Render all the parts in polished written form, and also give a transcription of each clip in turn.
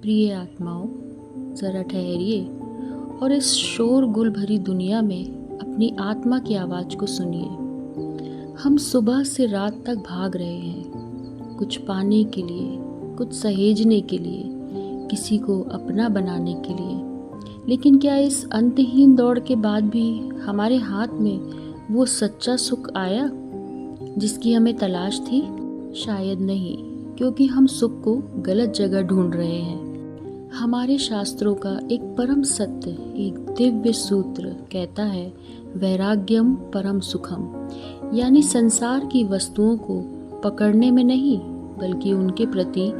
प्रिय आत्माओं, ज़रा ठहरिए और इस शोरगुल भरी दुनिया में अपनी आत्मा की आवाज़ को सुनिए। हम सुबह से रात तक भाग रहे हैं, कुछ पाने के लिए, कुछ सहेजने के लिए, किसी को अपना बनाने के लिए। लेकिन क्या इस अंतहीन दौड़ के बाद भी हमारे हाथ में वो सच्चा सुख आया जिसकी हमें तलाश थी? शायद नहीं, क्योंकि हम सुख को गलत जगह ढूंढ रहे हैं। हमारे शास्त्रों का एक परम सत्य, एक दिव्य सूत्र कहता है, वैराग्यम परम सुखम, यानी संसार की वस्तुओं को पकड़ने में नहीं बल्कि उनके प्रति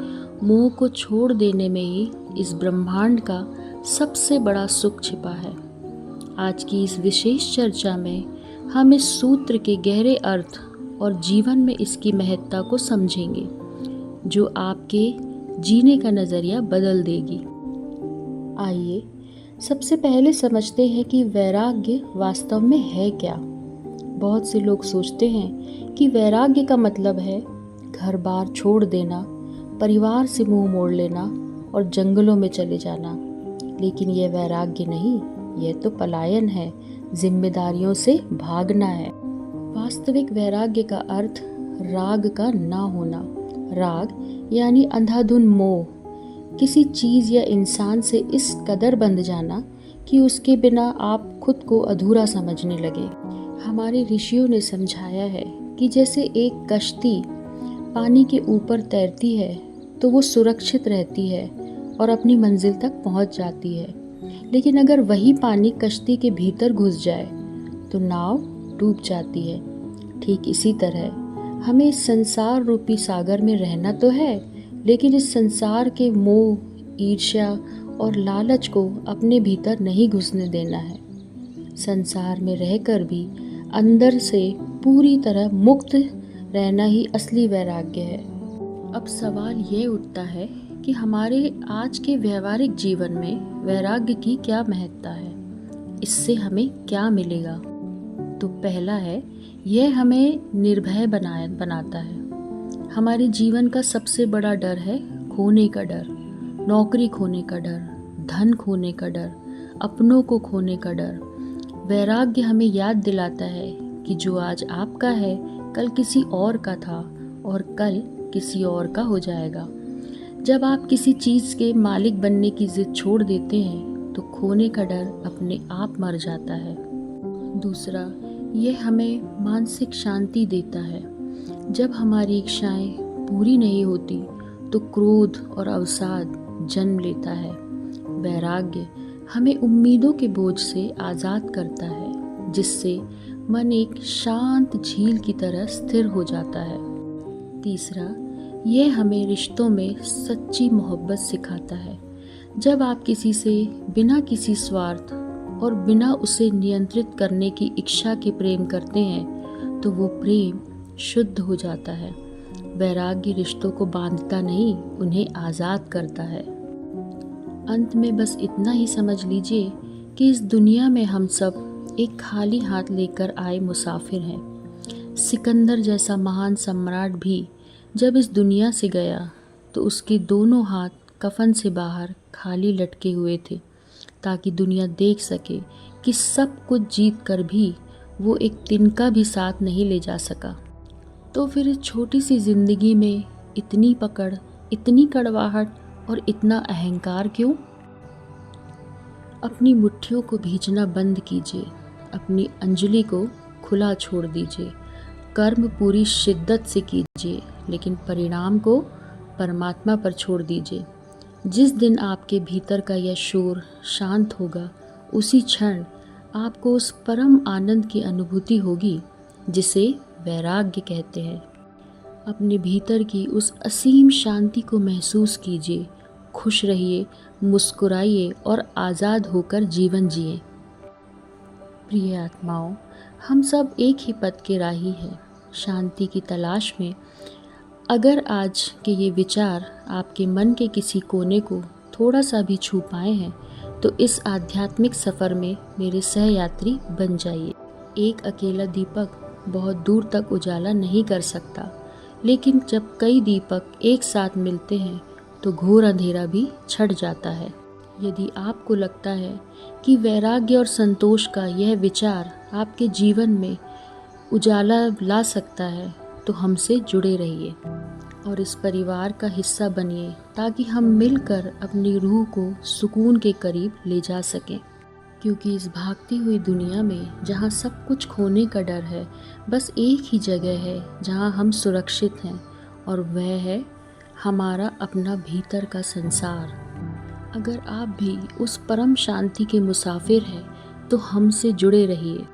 मोह को छोड़ देने में ही इस ब्रह्मांड का सबसे बड़ा सुख छिपा है। आज की इस विशेष चर्चा में हम इस सूत्र के गहरे अर्थ और जीवन में इसकी महत्ता को समझेंगे, जो आपके जीने का नज़रिया बदल देगी। आइए सबसे पहले समझते हैं कि वैराग्य वास्तव में है क्या। बहुत से लोग सोचते हैं कि वैराग्य का मतलब है घर बार छोड़ देना, परिवार से मुंह मोड़ लेना और जंगलों में चले जाना। लेकिन यह वैराग्य नहीं, यह तो पलायन है, जिम्मेदारियों से भागना है। वास्तविक वैराग्य का अर्थ राग का ना होना। राग यानी अंधाधुन मोह, किसी चीज़ या इंसान से इस कदर बंध जाना कि उसके बिना आप खुद को अधूरा समझने लगे। हमारे ऋषियों ने समझाया है कि जैसे एक कश्ती पानी के ऊपर तैरती है तो वो सुरक्षित रहती है और अपनी मंजिल तक पहुंच जाती है, लेकिन अगर वही पानी कश्ती के भीतर घुस जाए तो नाव डूब जाती है। ठीक इसी तरह हमें इस संसार रूपी सागर में रहना तो है, लेकिन इस संसार के मोह, ईर्ष्या और लालच को अपने भीतर नहीं घुसने देना है। संसार में रहकर भी अंदर से पूरी तरह मुक्त रहना ही असली वैराग्य है। अब सवाल ये उठता है कि हमारे आज के व्यवहारिक जीवन में वैराग्य की क्या महत्ता है, इससे हमें क्या मिलेगा? तो पहला है, यह हमें निर्भय बनाता है। हमारे जीवन का सबसे बड़ा डर है खोने का डर, नौकरी खोने का डर, धन खोने का डर, अपनों को खोने का डर। वैराग्य हमें याद दिलाता है कि जो आज आपका है कल किसी और का था और कल किसी और का हो जाएगा। जब आप किसी चीज़ के मालिक बनने की जिद छोड़ देते हैं तो खोने का डर अपने आप मर जाता है। दूसरा, यह हमें मानसिक शांति देता है। जब हमारी इच्छाएं पूरी नहीं होती तो क्रोध और अवसाद जन्म लेता है। वैराग्य हमें उम्मीदों के बोझ से आज़ाद करता है, जिससे मन एक शांत झील की तरह स्थिर हो जाता है। तीसरा, यह हमें रिश्तों में सच्ची मोहब्बत सिखाता है। जब आप किसी से बिना किसी स्वार्थ और बिना उसे नियंत्रित करने की इच्छा के प्रेम करते हैं तो वो प्रेम शुद्ध हो जाता है। वैराग्य रिश्तों को बांधता नहीं, उन्हें आज़ाद करता है। अंत में बस इतना ही समझ लीजिए कि इस दुनिया में हम सब एक खाली हाथ लेकर आए मुसाफिर हैं। सिकंदर जैसा महान सम्राट भी जब इस दुनिया से गया तो उसके दोनों हाथ कफन से बाहर खाली लटके हुए थे, ताकि दुनिया देख सके कि सब कुछ जीत कर भी वो एक तिनका भी साथ नहीं ले जा सका। तो फिर इस छोटी सी जिंदगी में इतनी पकड़, इतनी कड़वाहट और इतना अहंकार क्यों? अपनी मुट्ठियों को भींचना बंद कीजिए, अपनी अंजलि को खुला छोड़ दीजिए। कर्म पूरी शिद्दत से कीजिए, लेकिन परिणाम को परमात्मा पर छोड़ दीजिए। जिस दिन आपके भीतर का यह शोर शांत होगा, उसी क्षण आपको उस परम आनंद की अनुभूति होगी जिसे वैराग्य कहते हैं। अपने भीतर की उस असीम शांति को महसूस कीजिए, खुश रहिए, मुस्कुराइए और आज़ाद होकर जीवन जिए। प्रिय आत्माओं, हम सब एक ही पथ के राही हैं, शांति की तलाश में। अगर आज के ये विचार आपके मन के किसी कोने को थोड़ा सा भी छू पाए हैं तो इस आध्यात्मिक सफ़र में मेरे सहयात्री बन जाइए। एक अकेला दीपक बहुत दूर तक उजाला नहीं कर सकता, लेकिन जब कई दीपक एक साथ मिलते हैं तो घोर अंधेरा भी छट जाता है। यदि आपको लगता है कि वैराग्य और संतोष का यह विचार आपके जीवन में उजाला ला सकता है, तो हमसे जुड़े रहिए और इस परिवार का हिस्सा बनिए, ताकि हम मिलकर अपनी रूह को सुकून के करीब ले जा सकें। क्योंकि इस भागती हुई दुनिया में जहाँ सब कुछ खोने का डर है, बस एक ही जगह है जहाँ हम सुरक्षित हैं, और वह है हमारा अपना भीतर का संसार। अगर आप भी उस परम शांति के मुसाफिर हैं, तो हमसे जुड़े रहिए।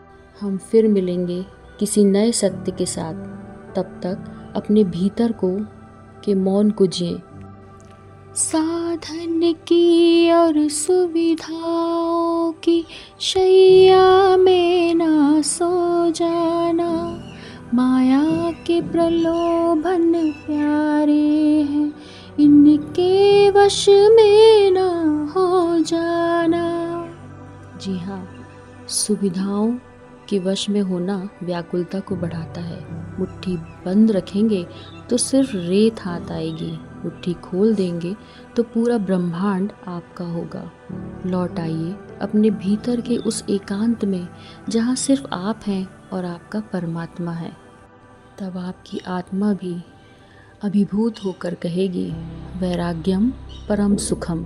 हम फिर मिलेंगे किसी नए सत्य के साथ। तब तक अपने भीतर के मौन को जिएं। साधन की और सुविधाओं की शैया में ना सो जाना, माया के प्रलोभन प्यारे हैं, इनके वश में ना हो जाना। जी हाँ, सुविधाओं के वश में होना व्याकुलता को बढ़ाता है। मुट्ठी बंद रखेंगे तो सिर्फ रेत हाथ आएगी, मुट्ठी खोल देंगे तो पूरा ब्रह्मांड आपका होगा। लौट आइए अपने भीतर के उस एकांत में जहाँ सिर्फ आप हैं और आपका परमात्मा है। तब आपकी आत्मा भी अभिभूत होकर कहेगी, वैराग्यम परम सुखम।